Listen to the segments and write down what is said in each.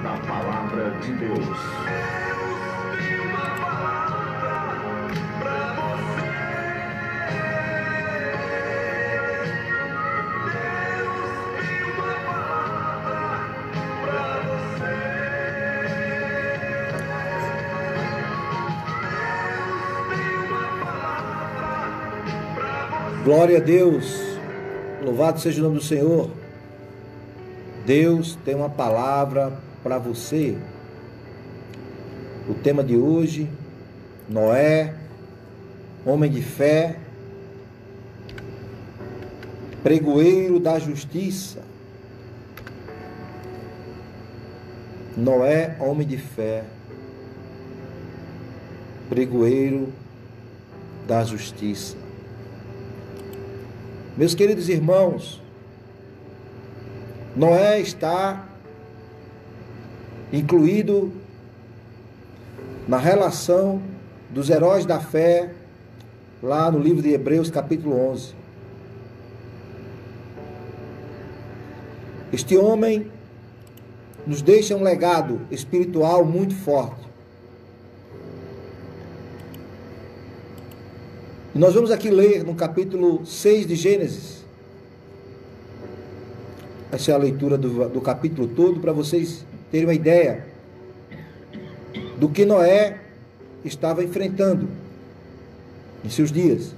da Palavra de Deus. Glória a Deus, louvado seja o nome do Senhor. Deus tem uma palavra para você. O tema de hoje, Noé, homem de fé, pregoeiro da justiça. Noé, homem de fé, pregoeiro da justiça. Meus queridos irmãos, Noé está incluído na relação dos heróis da fé, lá no livro de Hebreus, capítulo 11. Este homem nos deixa um legado espiritual muito forte. E nós vamos aqui ler no capítulo 6 de Gênesis. Essa é a leitura do capítulo todo, para vocês terem uma ideia do que Noé estava enfrentando em seus dias.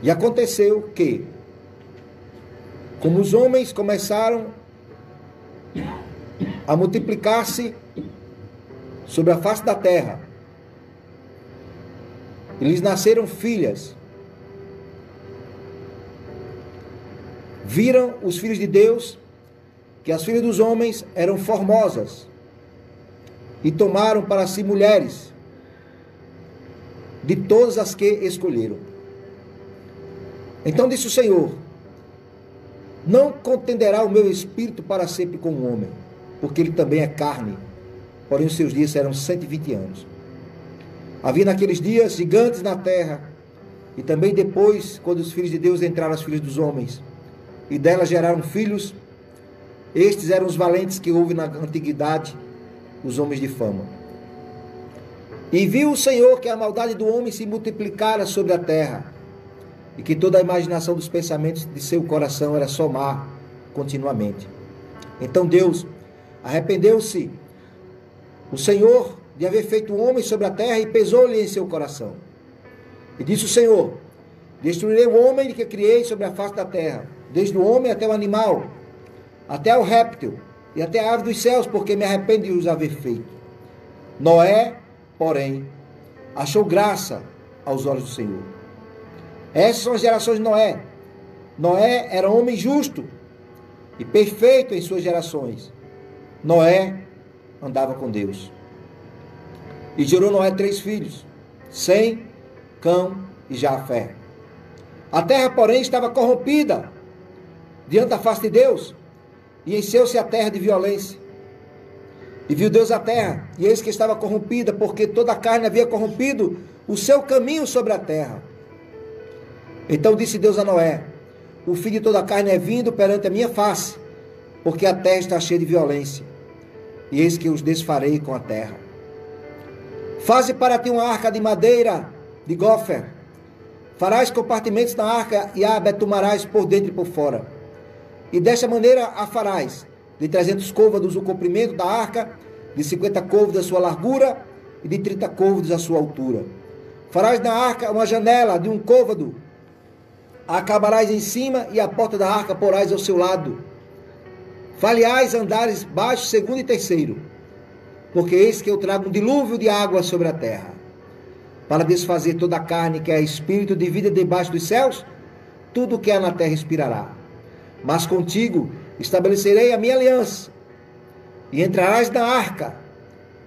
E aconteceu que, como os homens começaram a multiplicar-se sobre a face da terra, e lhes nasceram filhas. Viram os filhos de Deus que as filhas dos homens eram formosas e tomaram para si mulheres de todas as que escolheram. Então disse o Senhor: não contenderá o meu espírito para sempre com o homem, porque ele também é carne, porém os seus dias serão 120 anos. Havia naqueles dias gigantes na terra, e também depois, quando os filhos de Deus entraram as filhas dos homens, e delas geraram filhos, estes eram os valentes que houve na antiguidade, os homens de fama. E viu o Senhor que a maldade do homem se multiplicara sobre a terra, e que toda a imaginação dos pensamentos de seu coração era só má continuamente. Então Deus arrependeu-se, o Senhor, de haver feito o homem sobre a terra, e pesou-lhe em seu coração. E disse o Senhor: destruirei o homem que criei sobre a face da terra, desde o homem até o animal, até o réptil, e até a ave dos céus, porque me arrependo de os haver feito. Noé, porém, achou graça aos olhos do Senhor. Essas são as gerações de Noé. Noé era homem justo e perfeito em suas gerações. Noé andava com Deus. E gerou Noé 3 filhos, Sem, Cão e Jafé. A terra, porém, estava corrompida diante da face de Deus, e encheu-se a terra de violência. E viu Deus a terra, e eis que estava corrompida, porque toda a carne havia corrompido o seu caminho sobre a terra. Então disse Deus a Noé: o fim de toda a carne é vindo perante a minha face, porque a terra está cheia de violência, e eis que os desfarei com a terra. Faze para ti uma arca de madeira de gofer. Farás compartimentos na arca e a betumarás por dentro e por fora. E desta maneira a farás: de 300 côvados o comprimento da arca, de 50 côvados a sua largura e de 30 côvados a sua altura. Farás na arca uma janela de 1 côvado. A acabarás em cima, e a porta da arca porás ao seu lado. Falhais andares baixo, segundo e terceiro. Porque eis que eu trago um dilúvio de água sobre a terra, para desfazer toda a carne que é espírito de vida debaixo dos céus, tudo o que há na terra expirará. Mas contigo estabelecerei a minha aliança, e entrarás na arca,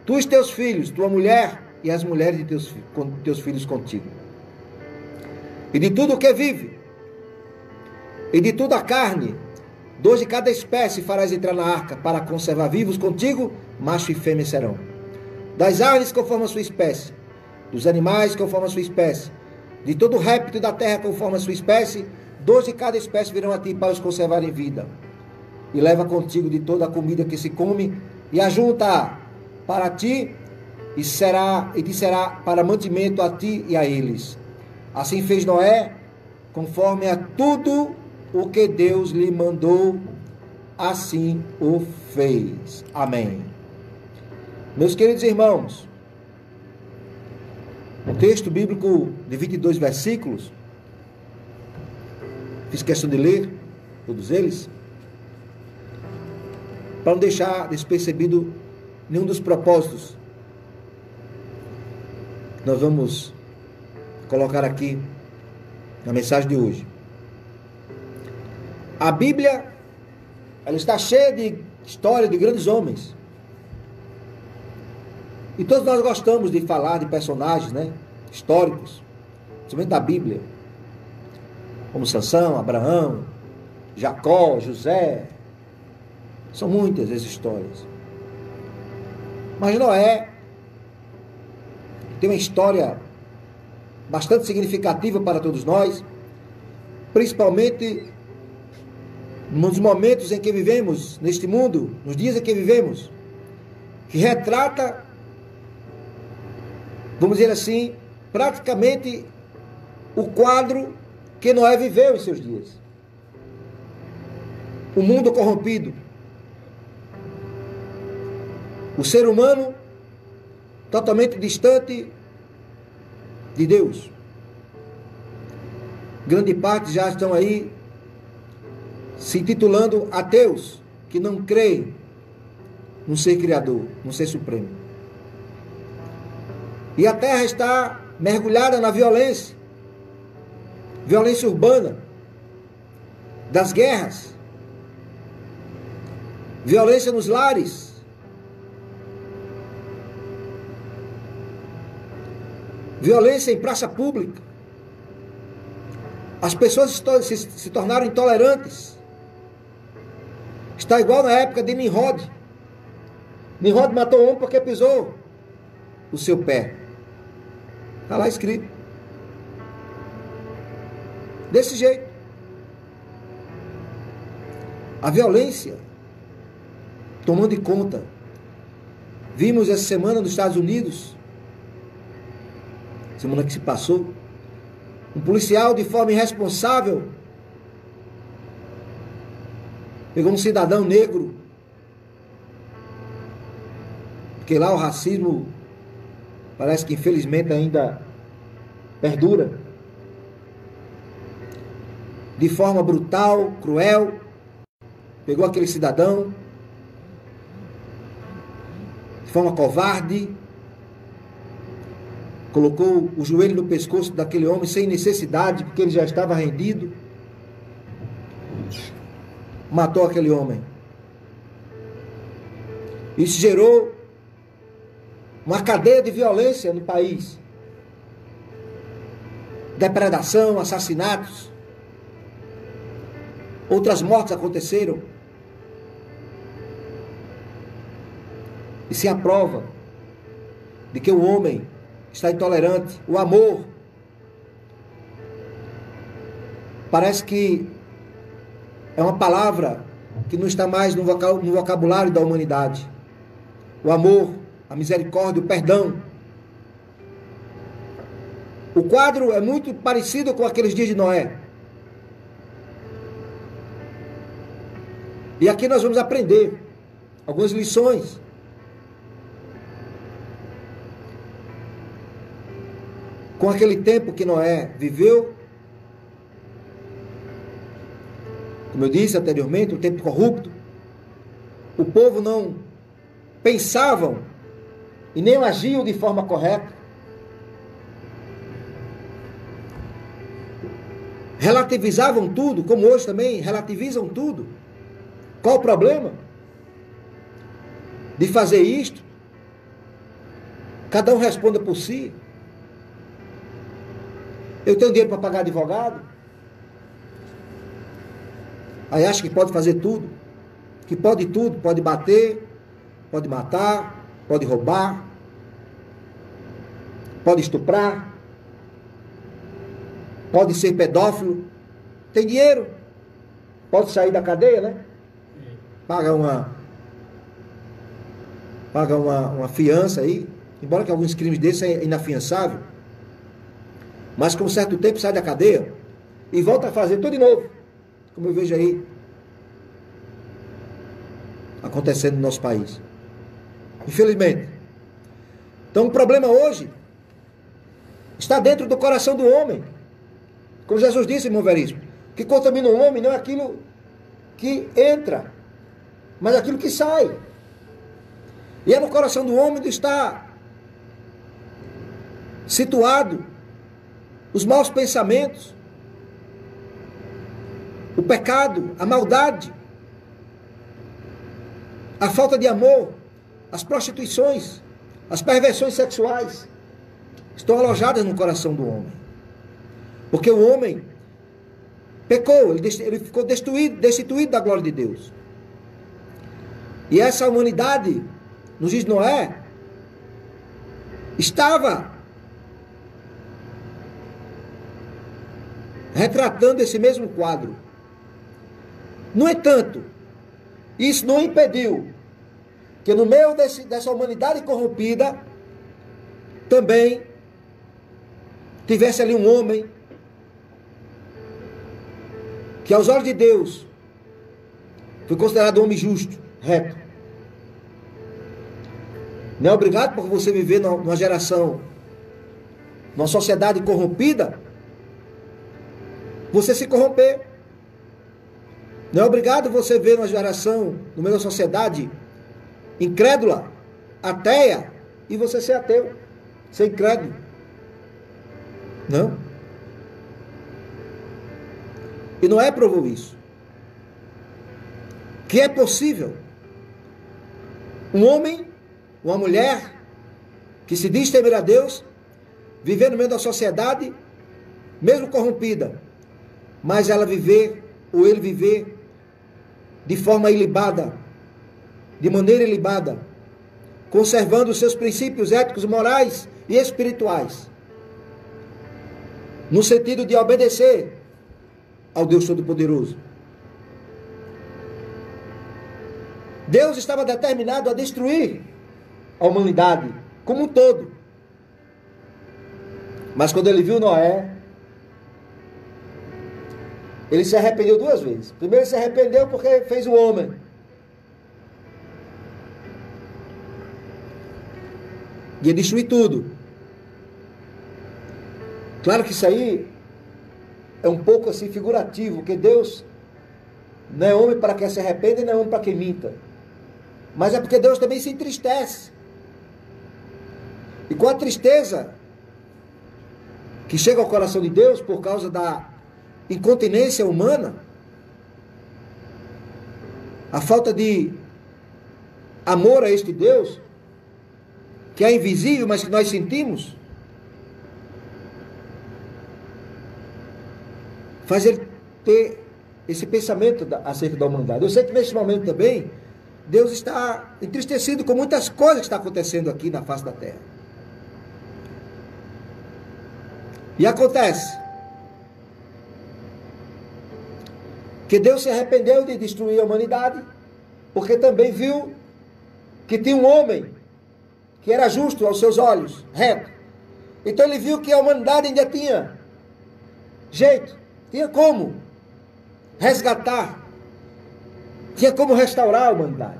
tu e teus filhos, tua mulher e as mulheres de teus filhos contigo. E de tudo o que vive, e de toda a carne, 2 de cada espécie farás entrar na arca, para conservar vivos contigo, macho e fêmea serão. Das aves conforme a sua espécie, dos animais conforme a sua espécie, de todo réptil da terra conforme a sua espécie, 2 de cada espécie virão a ti para os conservar em vida. e leva contigo de toda a comida que se come, e ajunta para ti, e te será para mantimento a ti e a eles. Assim fez Noé, conforme a tudo o que Deus lhe mandou, assim o fez. Amém. Meus queridos irmãos, o texto bíblico de 22 versículos, fiz questão de ler todos eles, para não deixar despercebido nenhum dos propósitos que nós vamos colocar aqui na mensagem de hoje. A Bíblia, ela está cheia de histórias de grandes homens. E todos nós gostamos de falar de personagens, né, históricos, principalmente da Bíblia, como Sansão, Abraão, Jacó, José. São muitas as histórias. Mas Noé tem uma história bastante significativa para todos nós, principalmente nos momentos em que vivemos neste mundo, nos dias em que vivemos, que retrata, vamos dizer assim, praticamente o quadro que Noé viveu em seus dias. O mundo corrompido, o ser humano totalmente distante de Deus. Grande parte já estão aí se intitulando ateus, que não creem no ser criador, no ser supremo. E a terra está mergulhada na violência, violência urbana, das guerras, violência nos lares, violência em praça pública. As pessoas se tornaram intolerantes. Está igual na época de Nimrod. Nimrod matou um homem porque pisou o seu pé. Está lá escrito. Desse jeito. A violência tomando de conta. Vimos essa semana nos Estados Unidos, semana que se passou, um policial de forma irresponsável pegou um cidadão negro, porque lá o racismo parece que infelizmente ainda perdura, de forma brutal, cruel, pegou aquele cidadão de forma covarde, colocou o joelho no pescoço daquele homem sem necessidade, porque ele já estava rendido. Matou aquele homem. Isso gerou uma cadeia de violência no país. Depredação, assassinatos. Outras mortes aconteceram. E se aprova de que o homem está intolerante. O amor parece que é uma palavra que não está mais no vocabulário da humanidade. O amor, a misericórdia, o perdão. O quadro é muito parecido com aqueles dias de Noé. E aqui nós vamos aprender algumas lições. Com aquele tempo que Noé viveu, como eu disse anteriormente, um tempo corrupto, o povo não pensavam e nem agiam de forma correta. Relativizavam tudo, como hoje também relativizam tudo. Qual o problema de fazer isto? Cada um responda por si. Eu tenho dinheiro para pagar advogado? Aí acha que pode fazer tudo, que pode tudo, pode bater, pode matar, pode roubar, pode estuprar, pode ser pedófilo, tem dinheiro, pode sair da cadeia, né? paga uma fiança aí, embora que alguns crimes desses é inafiançável, mas com um certo tempo sai da cadeia e volta a fazer tudo de novo, como eu vejo aí acontecendo no nosso país, infelizmente. Então o problema hoje está dentro do coração do homem, como Jesus disse, irmão Veríssimo, que contamina o homem não é aquilo que entra, mas aquilo que sai. E é no coração do homem que está situado os maus pensamentos, o pecado, a maldade, a falta de amor, as prostituições, as perversões sexuais estão alojadas no coração do homem. Porque o homem pecou, ele ficou destituído da glória de Deus. E essa humanidade, nos diz Noé, estava retratando esse mesmo quadro. No entanto, isso não impediu que no meio dessa humanidade corrompida também tivesse ali um homem que aos olhos de Deus foi considerado homem justo, reto. Não é obrigado por você viver numa geração, numa sociedade corrompida, você se corromper. Não é obrigado você ver numa geração, no meio da sociedade incrédula, ateia, e você ser ateu, ser incrédulo. Não. E Noé provou isso. Que é possível um homem, uma mulher, que se diz temer a Deus, viver no meio da sociedade, mesmo corrompida, mas ela viver, ou ele viver, de forma ilibada, de maneira ilibada, conservando os seus princípios éticos, morais e espirituais, no sentido de obedecer ao Deus Todo-Poderoso. Deus estava determinado a destruir a humanidade como um todo. Mas quando ele viu Noé, ele se arrependeu duas vezes. Primeiro ele se arrependeu porque fez o homem. Ia destruir tudo. Claro que isso aí é um pouco assim figurativo, porque Deus não é homem para quem se arrependa e não é homem para quem minta. Mas é porque Deus também se entristece. E com a tristeza que chega ao coração de Deus por causa da incontinência humana, a falta de amor a este Deus, que é invisível, mas que nós sentimos, faz ele ter esse pensamento acerca da humanidade. Eu sei que neste momento também, Deus está entristecido com muitas coisas que estão acontecendo aqui na face da terra. E acontece que Deus se arrependeu de destruir a humanidade, porque também viu que tinha um homem que era justo aos seus olhos, reto. Então ele viu que a humanidade ainda tinha jeito, tinha como resgatar, tinha como restaurar a humanidade.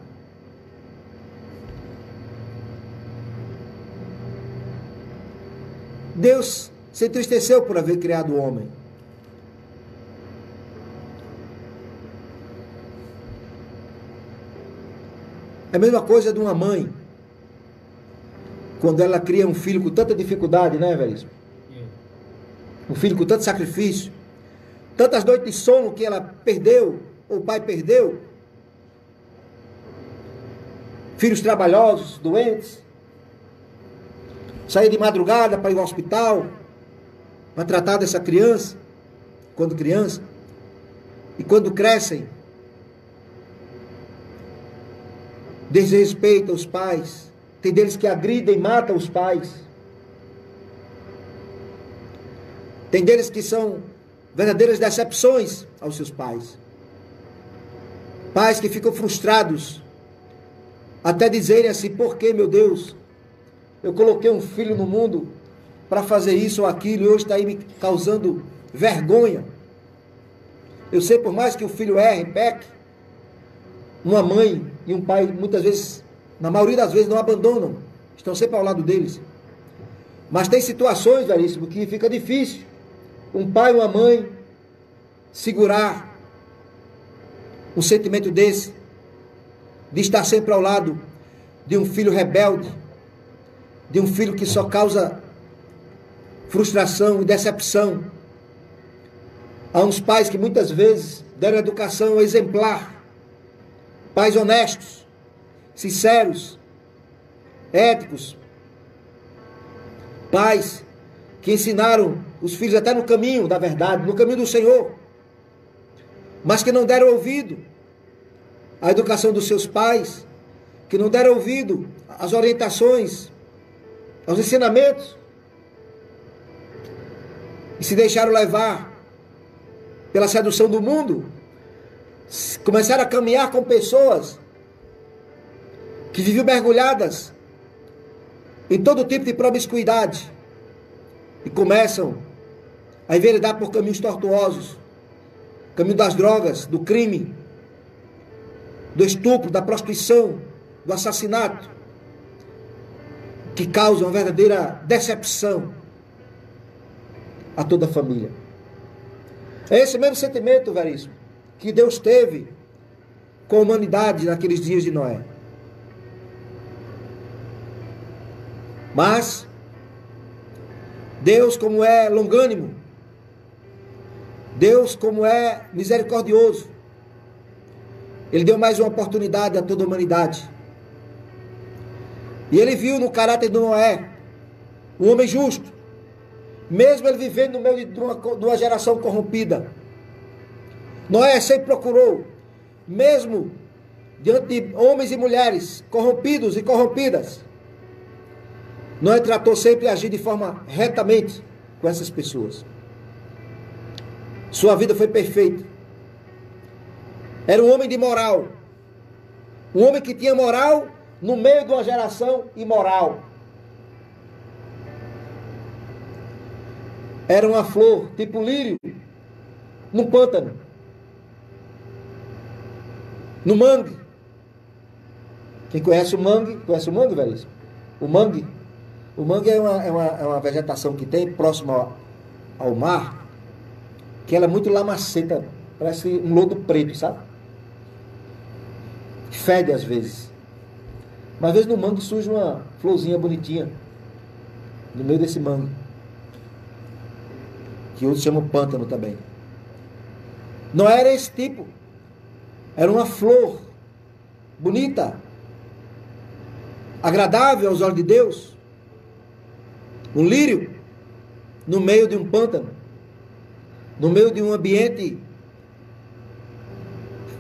Deus se entristeceu por haver criado o homem. É a mesma coisa de uma mãe, quando ela cria um filho com tanta dificuldade, né, velho? Um filho com tanto sacrifício, tantas noites de sono que ela perdeu, ou o pai perdeu, filhos trabalhosos, doentes, sair de madrugada para ir ao hospital, para tratar dessa criança, quando criança, e quando crescem, desrespeitam os pais. Tem deles que agridem e matam os pais. Tem deles que são verdadeiras decepções aos seus pais. Pais que ficam frustrados, até dizerem assim: por que, meu Deus, eu coloquei um filho no mundo para fazer isso ou aquilo e hoje está aí me causando vergonha. Eu sei, por mais que o filho erre, peque, uma mãe e um pai, muitas vezes, na maioria das vezes, não abandonam, estão sempre ao lado deles. Mas tem situações, Veríssimo, que fica difícil um pai e uma mãe segurar um sentimento desse, de estar sempre ao lado de um filho rebelde, de um filho que só causa frustração e decepção. Há uns pais que muitas vezes deram educação exemplar, pais honestos, sinceros, éticos, pais que ensinaram os filhos até no caminho da verdade, no caminho do Senhor, mas que não deram ouvido à educação dos seus pais, que não deram ouvido às orientações, aos ensinamentos, e se deixaram levar pela sedução do mundo, começaram a caminhar com pessoas que viviam mergulhadas em todo tipo de promiscuidade e começam a enveredar por caminhos tortuosos, caminho das drogas, do crime, do estupro, da prostituição, do assassinato, que causam uma verdadeira decepção a toda a família. É esse mesmo sentimento, Veríssimo, que Deus teve com a humanidade naqueles dias de Noé. Mas Deus, como é longânimo, Deus, como é misericordioso, Ele deu mais uma oportunidade a toda a humanidade. E Ele viu no caráter de Noé um homem justo, mesmo ele vivendo no meio de uma geração corrompida. Noé sempre procurou, mesmo diante de homens e mulheres corrompidos e corrompidas, Noé tratou sempre de agir de forma retamente com essas pessoas. Sua vida foi perfeita. Era um homem de moral. Um homem que tinha moral no meio de uma geração imoral. Era uma flor, tipo lírio, no pântano, no mangue. Quem conhece o mangue Veríssimo? O mangue é uma vegetação que tem próximo ao mar, que ela é muito lamacenta, parece um lodo preto, sabe? Fede às vezes. Mas às vezes no mangue surge uma florzinha bonitinha, no meio desse mangue, que outros chamam pântano também. Não era esse tipo. Era uma flor bonita, agradável aos olhos de Deus. Um lírio no meio de um pântano, no meio de um ambiente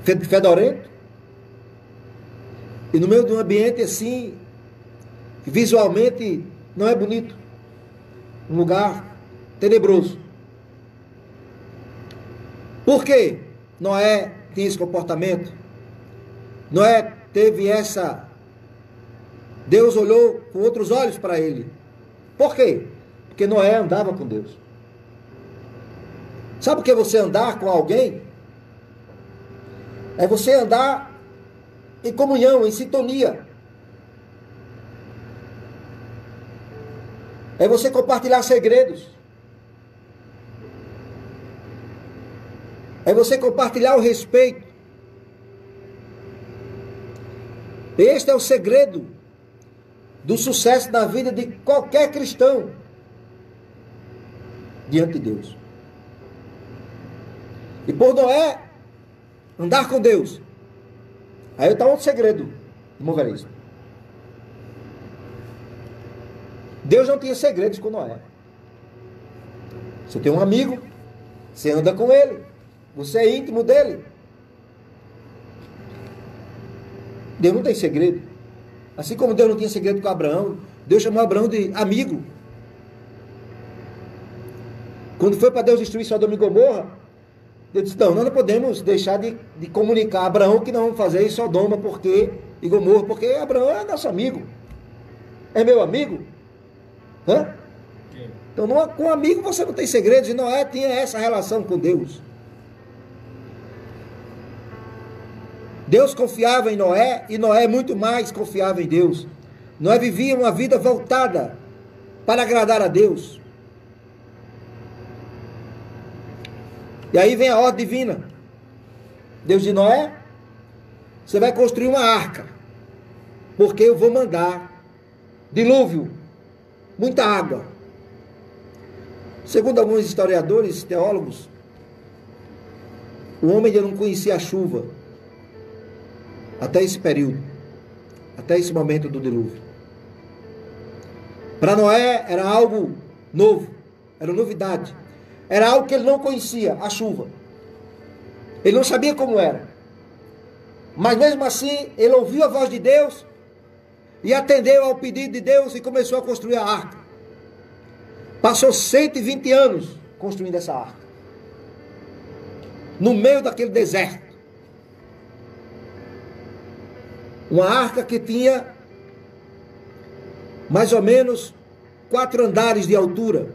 fedorento, e no meio de um ambiente assim, que visualmente não é bonito, um lugar tenebroso. Por quê? Noé tinha esse comportamento. Noé teve essa... Deus olhou com outros olhos para ele. Por quê? Porque Noé andava com Deus. Sabe o que é você andar com alguém? É você andar em comunhão, em sintonia. É você compartilhar segredos. É você compartilhar o respeito. Este é o segredo do sucesso na vida de qualquer cristão diante de Deus. E por Noé andar com Deus, aí está outro segredo, irmão Veríssimo. Deus não tinha segredos com Noé. Você tem um amigo, você anda com ele, você é íntimo dele. Deus não tem segredo. Assim como Deus não tinha segredo com Abraão, Deus chamou Abraão de amigo. Quando foi para Deus destruir Sodoma e Gomorra, Deus disse, não, nós não podemos deixar de comunicar a Abraão que não vamos fazer em Sodoma e Gomorra, porque Abraão é nosso amigo. É meu amigo. Hã? Então, com um amigo você não tem segredos, e Noé tinha essa relação com Deus. Deus confiava em Noé, e Noé muito mais confiava em Deus. Noé vivia uma vida voltada para agradar a Deus. E aí vem a ordem divina. Deus de Noé, você vai construir uma arca, porque eu vou mandar dilúvio, muita água. Segundo alguns historiadores, teólogos, o homem ainda não conhecia a chuva até esse período, até esse momento do dilúvio. Para Noé era algo novo, era novidade, era algo que ele não conhecia, a chuva. Ele não sabia como era, mas mesmo assim ele ouviu a voz de Deus e atendeu ao pedido de Deus e começou a construir a arca. Passou 120 anos construindo essa arca, no meio daquele deserto. Uma arca que tinha mais ou menos 4 andares de altura,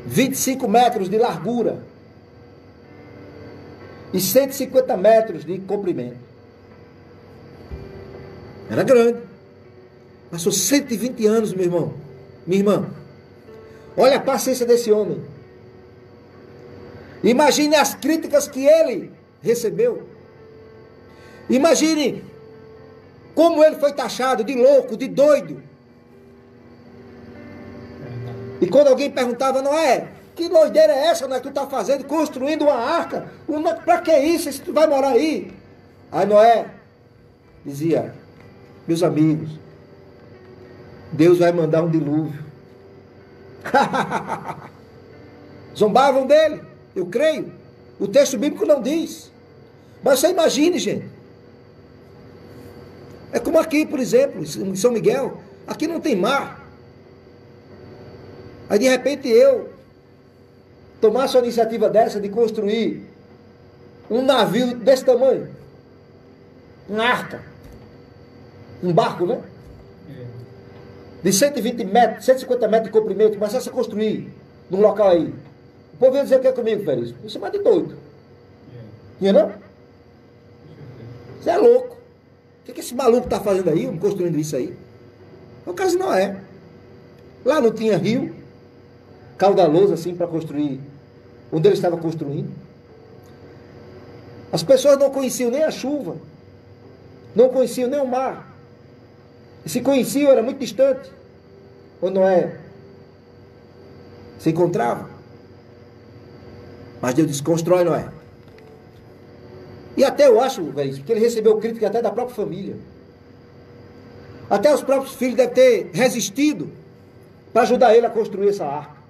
25 metros de largura e 150 metros de comprimento. Era grande. Passou 120 anos, meu irmão, minha irmã. Olha a paciência desse homem. Imagine as críticas que ele recebeu. Imagine como ele foi taxado de louco, de doido. E quando alguém perguntava, Noé, que doideira é essa, Noé, que tu está fazendo, construindo uma arca? Para que isso, se tu vai morar aí? Aí Noé dizia, meus amigos, Deus vai mandar um dilúvio. Zombavam dele, eu creio. O texto bíblico não diz. Mas você imagine, gente. É como aqui, por exemplo, em São Miguel. Aqui não tem mar. Aí de repente eu tomasse uma iniciativa dessa de construir um navio desse tamanho. Uma arca. Um barco, né? De 120 metros, 150 metros de comprimento, começasse a construir num local aí. O povo ia dizer o que é comigo, Veríssimo? Isso é mais de doido. Não é não? Você é louco. O que esse maluco está fazendo aí, construindo isso aí? É o caso de Noé. Lá não tinha rio caudaloso assim para construir onde ele estava construindo. As pessoas não conheciam nem a chuva, não conheciam nem o mar. E se conheciam, era muito distante, onde Noé se encontrava. Mas Deus disse, constrói, Noé. E até eu acho, velho, que ele recebeu crítica até da própria família. Até os próprios filhos devem ter resistido para ajudar ele a construir essa arca.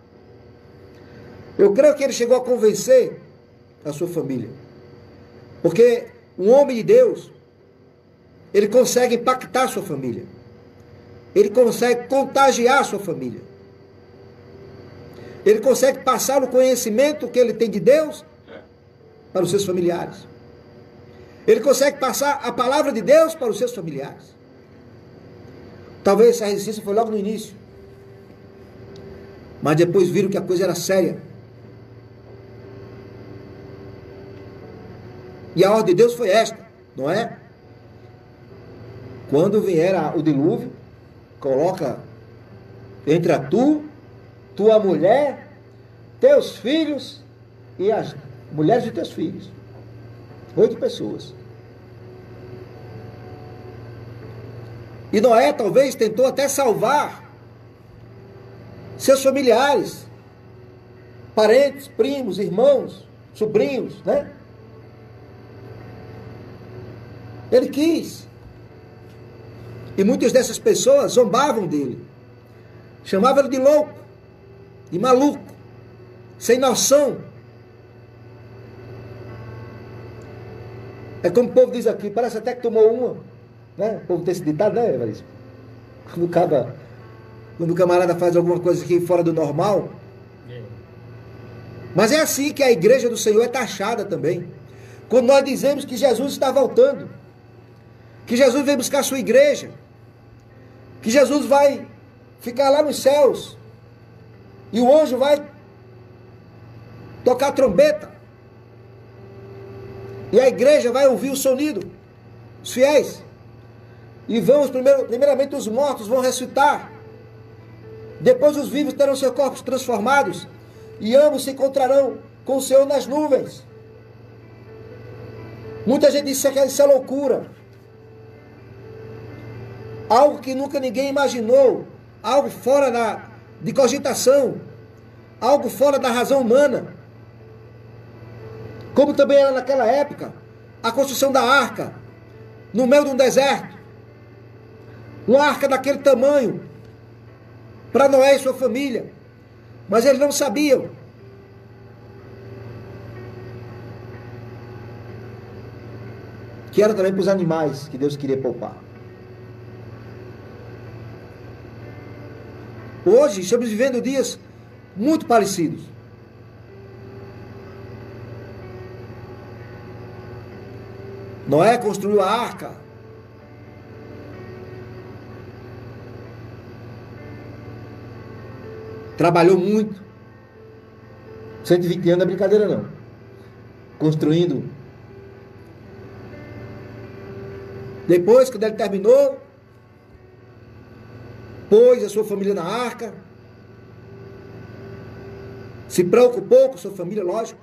Eu creio que ele chegou a convencer a sua família. Porque um homem de Deus, ele consegue impactar a sua família. Ele consegue contagiar a sua família. Ele consegue passar o conhecimento que ele tem de Deus para os seus familiares. Ele consegue passar a palavra de Deus para os seus familiares. Talvez essa resistência foi logo no início. Mas depois viram que a coisa era séria. E a ordem de Deus foi esta, não é? Quando vier o dilúvio, coloca entre tua mulher, teus filhos e as mulheres de teus filhos. 8 pessoas. E Noé talvez tentou até salvar seus familiares, parentes, primos, irmãos, sobrinhos, né? Ele quis. E muitas dessas pessoas zombavam dele. Chamavam ele de louco, de maluco, sem noção. É como o povo diz aqui, parece até que tomou uma. Né? O povo tem esse ditado, né, Evaristo? Quando o camarada faz alguma coisa aqui fora do normal, Mas é assim que a igreja do Senhor é taxada também. Quando nós dizemos que Jesus está voltando, que Jesus vem buscar a sua igreja, que Jesus vai ficar lá nos céus, e o anjo vai tocar a trombeta, e a igreja vai ouvir o sonido, os fiéis, e primeiramente os mortos vão ressuscitar, depois os vivos terão seus corpos transformados, e ambos se encontrarão com o Senhor nas nuvens. Muita gente diz que isso é loucura, algo que nunca ninguém imaginou, algo fora de cogitação, algo fora da razão humana. Como também era naquela época, a construção da arca, no meio de um deserto. Uma arca daquele tamanho, para Noé e sua família. Mas eles não sabiam. Que era também para os animais que Deus queria poupar. Hoje estamos vivendo dias muito parecidos. Noé construiu a arca. Trabalhou muito. 120 anos não é brincadeira não. Construindo. Depois, quando ele terminou, pôs a sua família na arca. Se preocupou com sua família, lógico.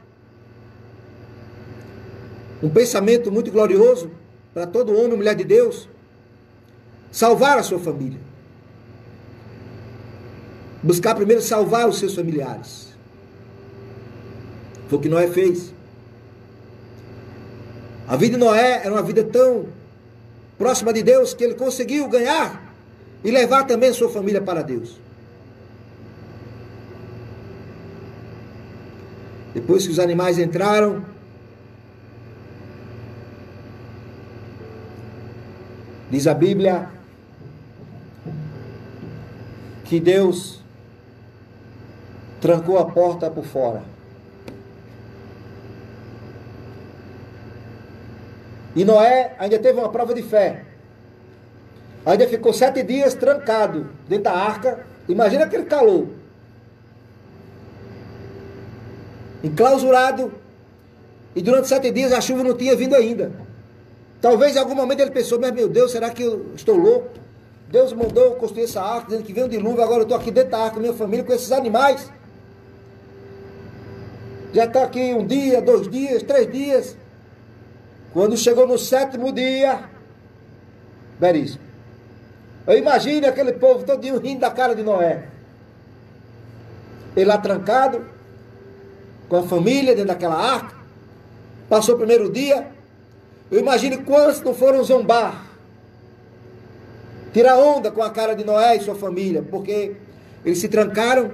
Um pensamento muito glorioso para todo homem e mulher de Deus. Salvar a sua família. Buscar primeiro salvar os seus familiares. Foi o que Noé fez. A vida de Noé era uma vida tão próxima de Deus que ele conseguiu ganhar e levar também a sua família para Deus. Depois que os animais entraram, diz a Bíblia que Deus trancou a porta por fora. E Noé ainda teve uma prova de fé. Ainda ficou 7 dias trancado dentro da arca. Imagina aquele calor. Enclausurado. E durante 7 dias a chuva não tinha vindo ainda. Talvez em algum momento ele pensou, mas meu Deus, será que eu estou louco? Deus mandou construir essa arca, dizendo que veio um dilúvio, agora eu estou aqui dentro da arca com minha família, com esses animais. Já está aqui 1 dia, 2 dias, 3 dias. Quando chegou no 7º dia, veríssimo. Eu imagino aquele povo todinho rindo da cara de Noé. Ele lá trancado, com a família dentro daquela arca. Passou o 1º dia. Eu imagino quantos não foram zombar. Tirar onda com a cara de Noé e sua família. Porque eles se trancaram.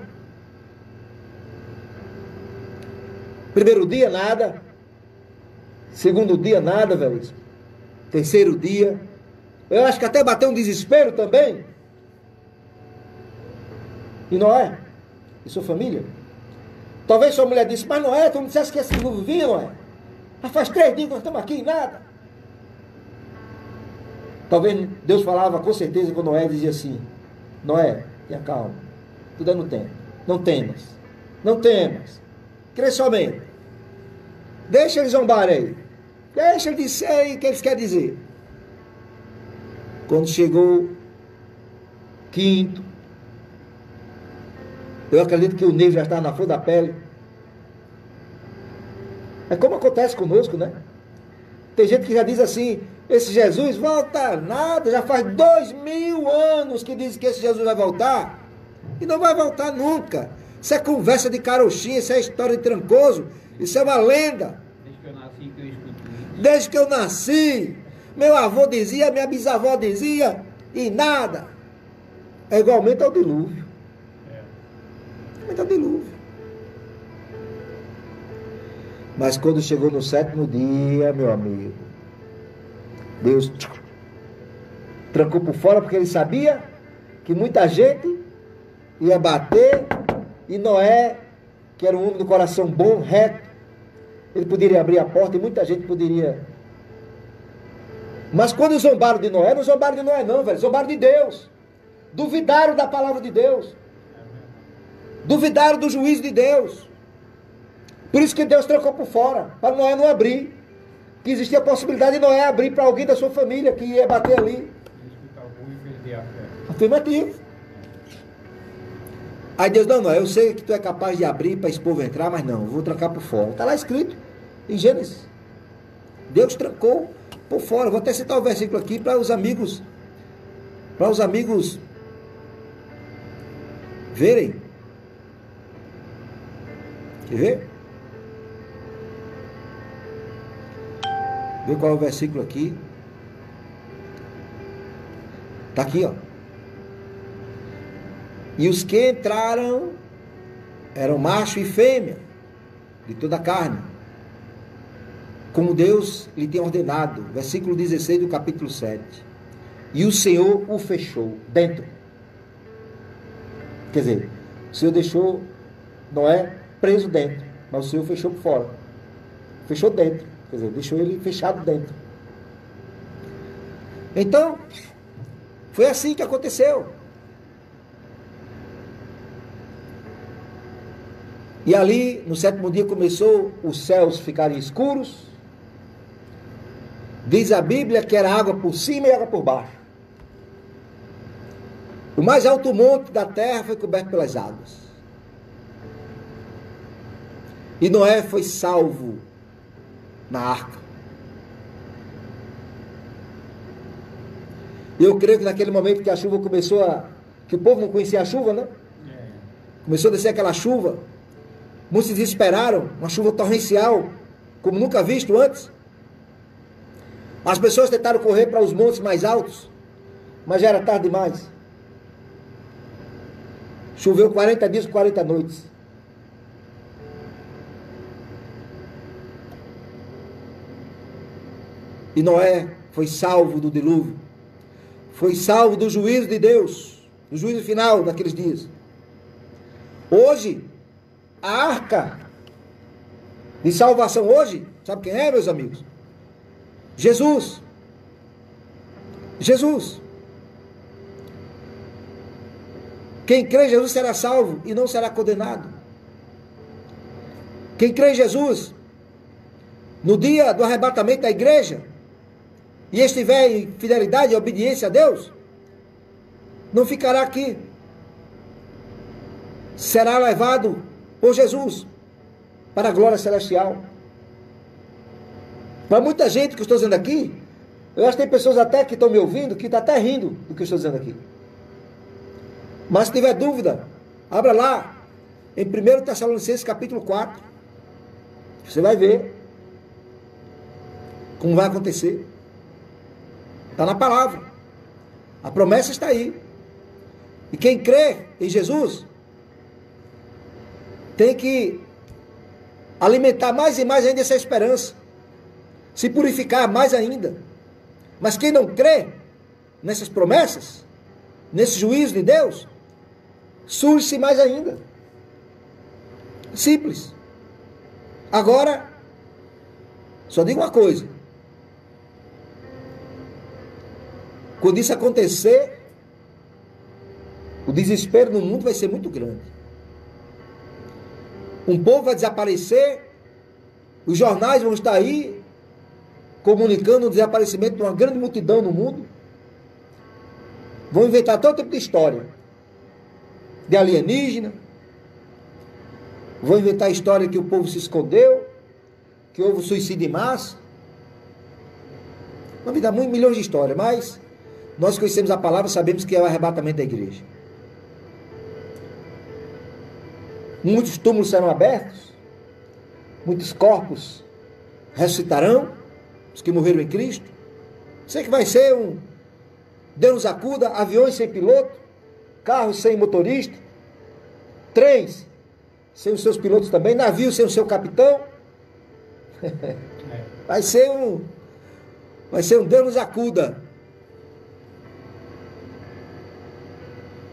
1º dia, nada. 2º dia, nada, velho. 3º dia. Eu acho que até bateu um desespero também. E Noé? E sua família? Talvez sua mulher disse, mas Noé, tu não disseste que esse dilúvio vinha, Noé? Já faz 3 dias que nós estamos aqui e nada. Talvez Deus falava com certeza com Noé, dizia assim, Noé, tenha calma, tudo é no tempo. Não temas. Não temas. Crê somente. Deixa eles zombarem aí. Deixa eles dizer aí o que eles querem dizer. Quando chegou 5º, eu acredito que o nervo já estava na flor da pele. É como acontece conosco, né? Tem gente que já diz assim, esse Jesus volta nada, já faz 2000 anos que diz que esse Jesus vai voltar. E não vai voltar nunca. Isso é conversa de carochinha, isso é história de Trancoso, isso é uma lenda. Desde que eu nasci que eu escuto isso. Desde que eu nasci, meu avô dizia, minha bisavó dizia, e nada. É igualmente ao dilúvio. Igualmente ao dilúvio. Mas quando chegou no 7º dia, meu amigo, Deus trancou por fora, porque ele sabia que muita gente ia bater e Noé que era um homem do coração bom, reto, ele poderia abrir a porta e muita gente poderia. Mas quando zombaram de Noé, não zombaram de Noé não, velho, zombaram de Deus. Duvidaram da palavra de Deus. Duvidaram do juízo de Deus. Por isso que Deus trocou por fora, para Noé não abrir. Que existia a possibilidade de Noé abrir para alguém da sua família que ia bater ali. Afirmativo. Aí Deus, não, eu sei que tu é capaz de abrir para esse povo entrar, mas não, eu vou trancar por fora. Está lá escrito em Gênesis. Deus trancou por fora. Vou até citar o versículo aqui para os amigos verem. Quer ver? Vê qual é o versículo aqui. Está aqui, ó. E os que entraram eram macho e fêmea, de toda a carne, como Deus lhe tem ordenado. Versículo 16 do capítulo 7. E o Senhor o fechou dentro. Quer dizer, o Senhor deixou Noé preso dentro, mas o Senhor fechou por fora. Fechou dentro. Quer dizer, deixou ele fechado dentro. Então, foi assim que aconteceu. E ali, no sétimo dia, começou os céus ficarem escuros. Diz a Bíblia que era água por cima e água por baixo. O mais alto monte da terra foi coberto pelas águas. E Noé foi salvo na arca. Eu creio que naquele momento que a chuva começou que o povo não conhecia a chuva, né? Começou a descer aquela chuva. Muitos se desesperaram, uma chuva torrencial, como nunca visto antes. As pessoas tentaram correr para os montes mais altos, mas já era tarde demais. Choveu 40 dias e 40 noites. E Noé foi salvo do dilúvio. Foi salvo do juízo de Deus, do juízo final daqueles dias. Hoje, a arca de salvação hoje, sabe quem é, meus amigos? Jesus. Jesus. Quem crê em Jesus será salvo e não será condenado. Quem crê em Jesus, no dia do arrebatamento da igreja, e estiver em fidelidade e obediência a Deus, não ficará aqui. Será levado por Jesus para a glória celestial. Para muita gente que eu estou dizendo aqui, eu acho que tem pessoas até que estão me ouvindo, que estão até rindo do que eu estou dizendo aqui. Mas se tiver dúvida, abra lá em 1 Tessalonicenses capítulo 4. Você vai ver como vai acontecer. Está na palavra. A promessa está aí. E quem crê em Jesus tem que alimentar mais e mais ainda essa esperança. Se purificar mais ainda. Mas quem não crê nessas promessas, nesse juízo de Deus, surge-se mais ainda. Simples. Agora, só digo uma coisa. Quando isso acontecer, o desespero no mundo vai ser muito grande. Um povo vai desaparecer, os jornais vão estar aí comunicando o desaparecimento de uma grande multidão no mundo. Vão inventar todo tipo de história. De alienígena. Vão inventar a história que o povo se escondeu, que houve suicídio em massa. Vão inventar milhões de histórias, mas nós conhecemos a palavra, sabemos que é o arrebatamento da igreja. Muitos túmulos serão abertos, muitos corpos ressuscitarão, os que morreram em Cristo. Sei que vai ser Deus nos acuda, aviões sem piloto, carros sem motorista, trens sem os seus pilotos também, navios sem o seu capitão. Vai ser um Deus nos acuda.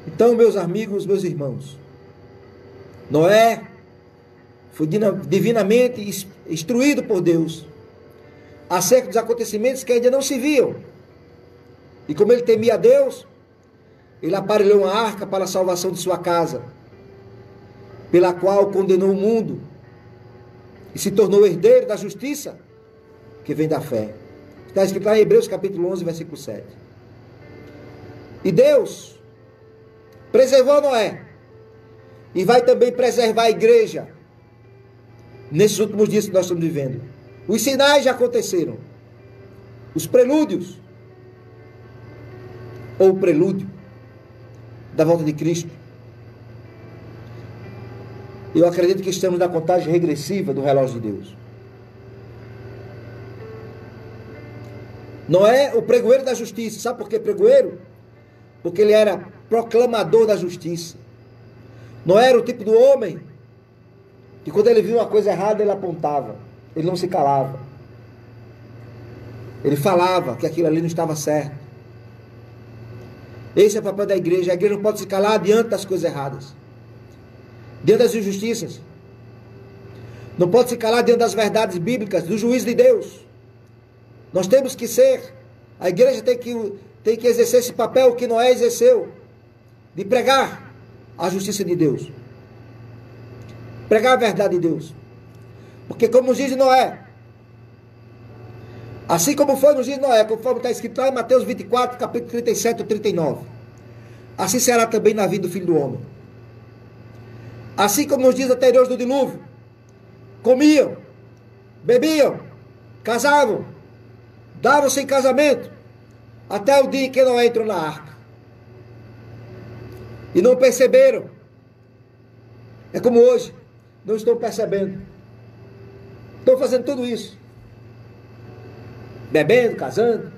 Então, meus amigos, meus irmãos, Noé foi divinamente instruído por Deus acerca dos acontecimentos que ainda não se viam. E como ele temia a Deus, ele aparelhou uma arca para a salvação de sua casa, pela qual condenou o mundo e se tornou herdeiro da justiça que vem da fé. Está escrito lá em Hebreus capítulo 11, versículo 7. E Deus preservou Noé e vai também preservar a igreja nesses últimos dias que nós estamos vivendo. Os sinais já aconteceram. Os prelúdios, ou o prelúdio da volta de Cristo. Eu acredito que estamos na contagem regressiva do relógio de Deus. Noé, o pregoeiro da justiça. Sabe por que pregoeiro? Porque ele era proclamador da justiça. Noé era o tipo do homem que quando ele via uma coisa errada, ele apontava. Ele não se calava. Ele falava que aquilo ali não estava certo. Esse é o papel da igreja. A igreja não pode se calar diante das coisas erradas, diante das injustiças. Não pode se calar diante das verdades bíblicas, do juízo de Deus. Nós temos que ser, a igreja tem que exercer esse papel que Noé exerceu, de pregar a justiça de Deus, pregar a verdade de Deus. Porque como nos diz Noé, assim como foi nos dias de Noé, conforme está escrito lá em Mateus 24, capítulo 37 e 39, assim será também na vida do Filho do Homem. Assim como nos dias anteriores do dilúvio, comiam, bebiam, casavam, davam-se em casamento, até o dia em que Noé entrou na arca. E não perceberam. É como hoje, não estão percebendo. Estão fazendo tudo isso. Bebendo, casando,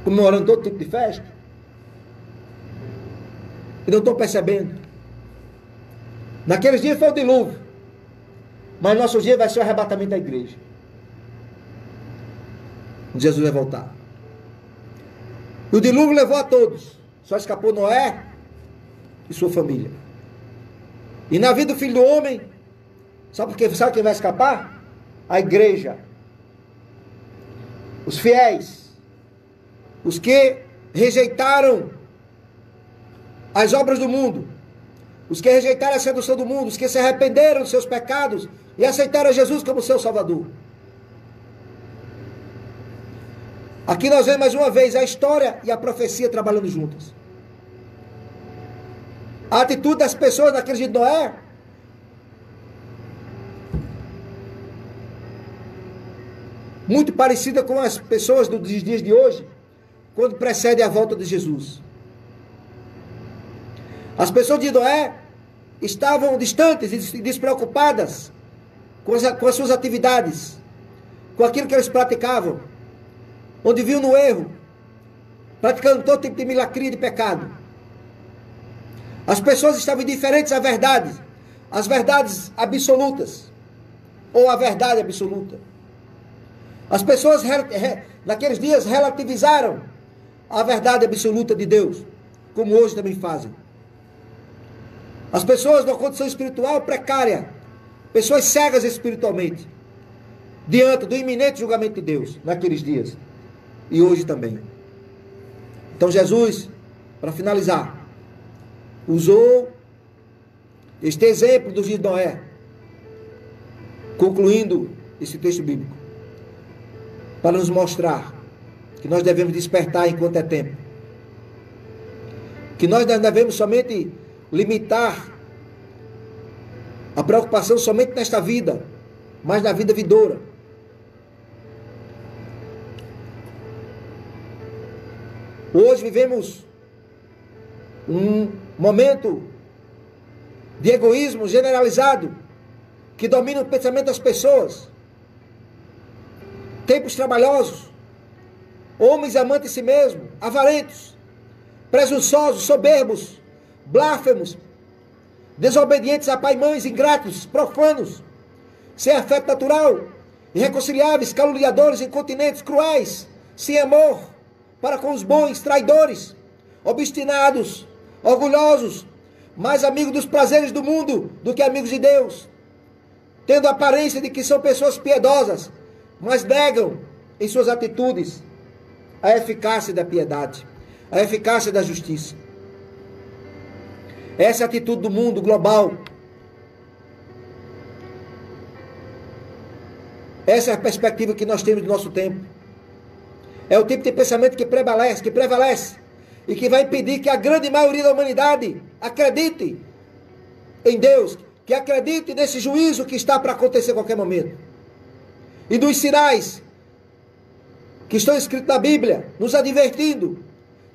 comemorando todo tipo de festa. E não estão percebendo. Naqueles dias foi o dilúvio. Mas nosso dia vai ser o arrebatamento da igreja. Jesus vai voltar. O dilúvio levou a todos. Só escapou Noé e sua família. E na vida do Filho do Homem, sabe quem vai escapar? A igreja. Os fiéis. Os que rejeitaram as obras do mundo. Os que rejeitaram a sedução do mundo. Os que se arrependeram dos seus pecados e aceitaram Jesus como seu Salvador. Aqui nós vemos mais uma vez a história e a profecia trabalhando juntas. A atitude das pessoas naquele dia de Noé muito parecida com as pessoas dos dias de hoje, quando precede a volta de Jesus. As pessoas de Noé estavam distantes e despreocupadas com as suas atividades, com aquilo que eles praticavam, onde viam no erro, praticando todo tipo de milagria de pecado. As pessoas estavam indiferentes à verdade, às verdades absolutas, ou à verdade absoluta. As pessoas naqueles dias relativizaram a verdade absoluta de Deus, como hoje também fazem. As pessoas numa condição espiritual precária, pessoas cegas espiritualmente, diante do iminente julgamento de Deus, naqueles dias, e hoje também. Então Jesus, para finalizar, usou este exemplo dos dias de Noé, concluindo esse texto bíblico, para nos mostrar que nós devemos despertar enquanto é tempo, que nós não devemos somente limitar a preocupação somente nesta vida, mas na vida vindoura. Hoje vivemos um momento de egoísmo generalizado que domina o pensamento das pessoas. Tempos trabalhosos, homens amantes de si mesmos, avarentos, presunçosos, soberbos, blasfemos, desobedientes a pai e mães, ingratos, profanos, sem afeto natural, irreconciliáveis, caluniadores, incontinentes, cruéis, sem amor para com os bons, traidores, obstinados, orgulhosos, mais amigos dos prazeres do mundo do que amigos de Deus, tendo a aparência de que são pessoas piedosas, mas negam em suas atitudes a eficácia da piedade, a eficácia da justiça. Essa é a atitude do mundo global. Essa é a perspectiva que nós temos do nosso tempo. É o tipo de pensamento que prevalece e que vai impedir que a grande maioria da humanidade acredite em Deus, que acredite nesse juízo que está para acontecer a qualquer momento. E dos sinais que estão escritos na Bíblia, nos advertindo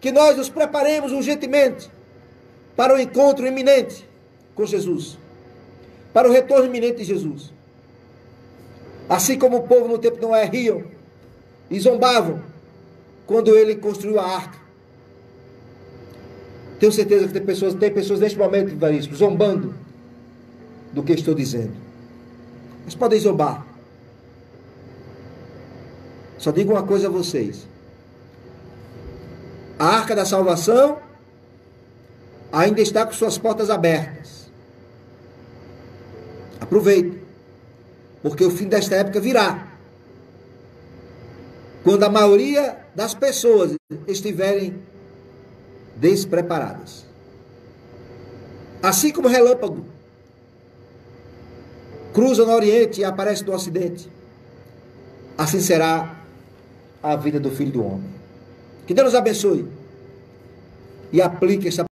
que nós nos preparemos urgentemente para o encontro iminente com Jesus, para o retorno iminente de Jesus. Assim como o povo no tempo de Noé riam e zombavam quando ele construiu a arca. Tenho certeza que tem pessoas neste momento, Evaristo, zombando do que estou dizendo. Mas podem zombar. Só digo uma coisa a vocês. A arca da salvação ainda está com suas portas abertas. Aproveite, porque o fim desta época virá, quando a maioria das pessoas estiverem despreparadas. Assim como o relâmpago cruza no Oriente e aparece no Ocidente, assim será a vida do Filho do Homem. Que Deus nos abençoe e aplique essa